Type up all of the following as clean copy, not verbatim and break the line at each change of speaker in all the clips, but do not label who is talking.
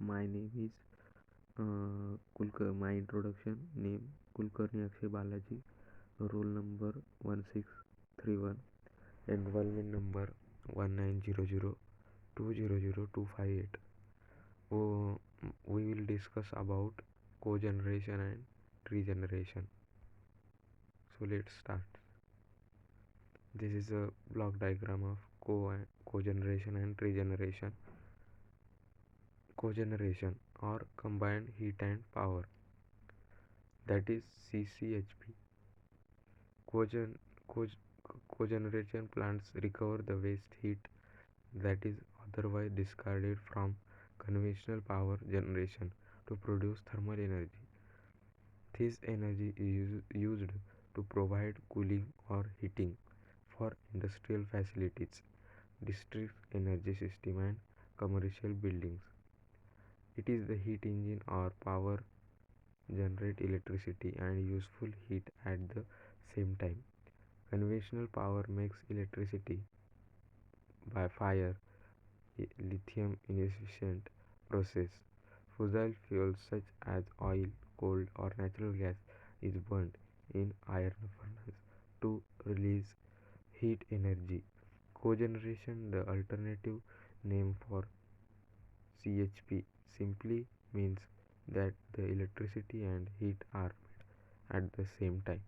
My name is my introduction name Kulkarni Akshay Balaji, roll number 1631, enrollment number 1900200258. Oh, we will discuss about cogeneration and regeneration. So let's start. This is a block diagram of cogeneration and regeneration. Cogeneration or combined heat and power, that is CCHP. Cogen, cog, Cogeneration plants recover the waste heat that is otherwise discarded from conventional power generation to produce thermal energy. This energy is used to provide cooling or heating for industrial facilities, district energy system and commercial buildings. It is the heat engine or power generate electricity and useful heat at the same time. Conventional power makes electricity by fire, lithium inefficient process. Fossil fuels such as oil, coal or natural gas is burnt in iron furnace to release heat energy. Cogeneration, the alternative name for CHP, simply means that the electricity and heat are made at the same time.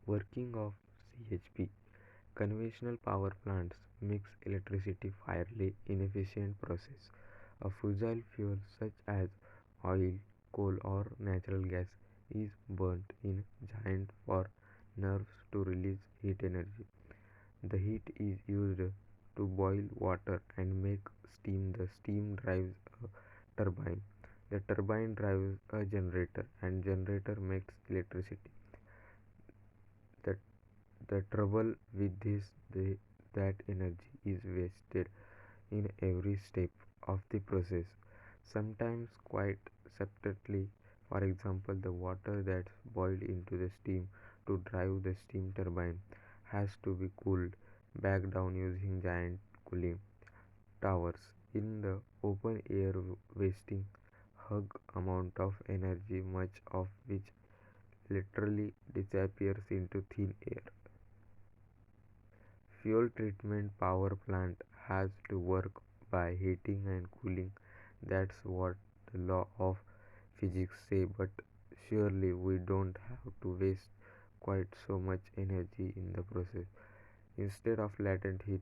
Working of CHP. Conventional power plants mix electricity fairly inefficient process. A fossil fuel such as oil, coal or natural gas is burnt in giant furnaces to release heat energy. The heat is used to boil water and make steam. The steam drives a turbine. The turbine drives a generator and generator makes electricity. The, the trouble with this that energy is wasted in every step of the process, sometimes quite subtly. For example, the water that's boiled into the steam to drive the steam turbine has to be cooled back down using giant cooling towers in the open air, wasting hug amount of energy, much of which literally disappears into thin air. Fuel treatment power plant has to work by heating and cooling. That's what the law of physics say, but surely we don't have to waste quite so much energy in the process. Instead of latent heat,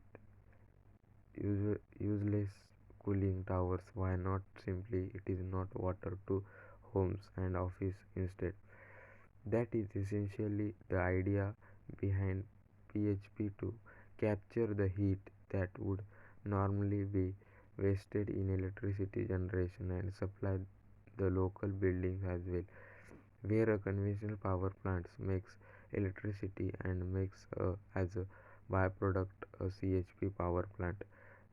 useless cooling towers, why not simply it is not water to homes and office instead? That is essentially the idea behind PHP, to capture the heat that would normally be wasted in electricity generation and supply the local buildings as well. Where a conventional power plants makes electricity and makes as a byproduct a CHP power plant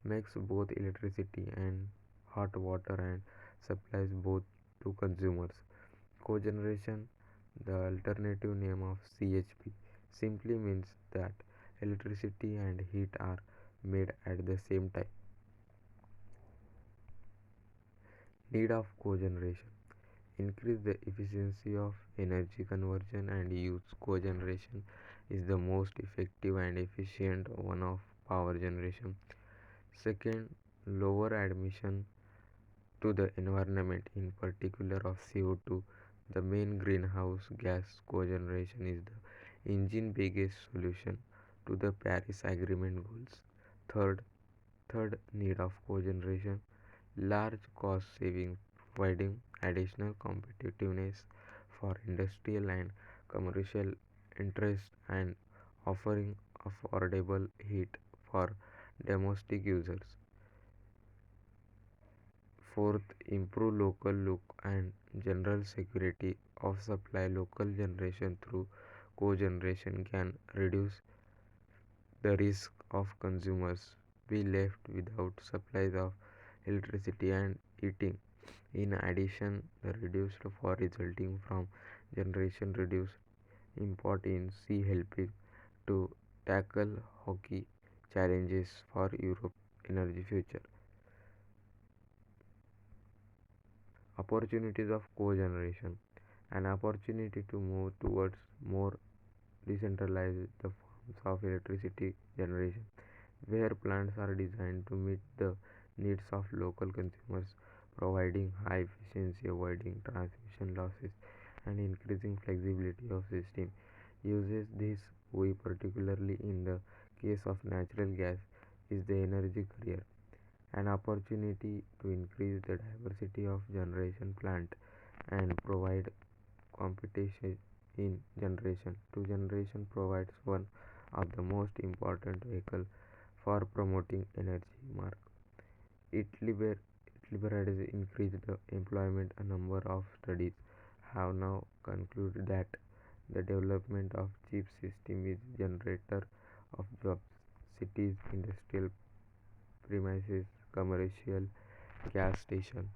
makes both electricity and hot water and supplies both to consumers. Cogeneration, the alternative name of CHP, simply means that electricity and heat are made at the same time. Need of cogeneration. Increase the efficiency of energy conversion and use. Cogeneration is the most effective and efficient one of power generation. Second, lower emission to the environment, in particular of CO2, the main greenhouse gas. Cogeneration is the engine biggest solution to the Paris Agreement goals. Third, third need of cogeneration, large cost saving, providing additional competitiveness for industrial and commercial interest and offering affordable heat for domestic users. Fourth, improve local look and general security of supply. Local generation through cogeneration can reduce the risk of consumers be left without supplies of electricity and heating. In addition, the reduced for resulting from generation reduce import in sea, helping to tackle hockey challenges for Europe energy future. Opportunities of cogeneration. An opportunity to move towards more decentralized the forms of electricity generation, where plants are designed to meet the needs of local consumers, providing high efficiency, avoiding transmission losses, and increasing flexibility of system. Uses this we particularly in the case of natural gas is the energy career, an opportunity to increase the diversity of generation plant and provide competition in generation. To generation provides one of the most important vehicle for promoting energy market. It, liberates increased the employment. A number of studies have now concluded that the development of cheap system is generator of jobs. Cities, industrial premises, commercial gas station,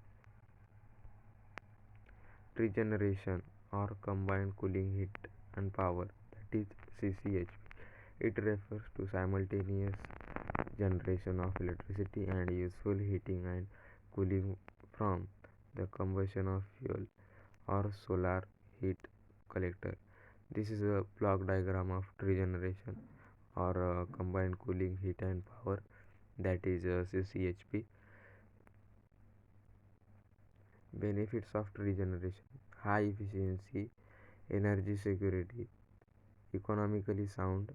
regeneration or combined cooling heat and power, that is CCH. It refers to simultaneous generation of electricity and useful heating and cooling from the combustion of fuel or solar heat collector. This is a block diagram of regeneration or combined cooling heat and power, that is CCHP. Benefits of regeneration: high efficiency, energy security, economically sound,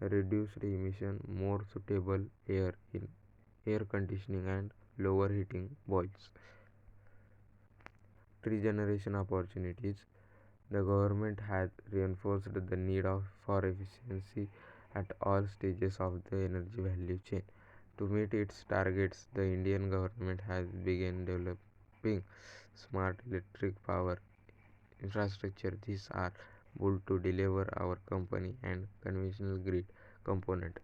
reduced emission, more suitable air in air conditioning and lower heating boils. Regeneration opportunities. The government has reinforced the need for efficiency at all stages of the energy value chain. To meet its targets, the Indian government has begun developing smart electric power infrastructure. These are built to deliver our company and conventional grid component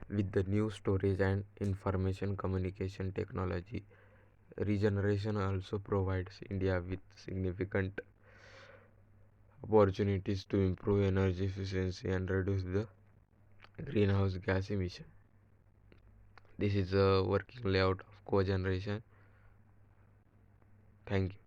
with the new storage and information communication technology. Regeneration also provides India with significant opportunities to improve energy efficiency and reduce the greenhouse gas emission. This is a working layout of cogeneration. Thank you.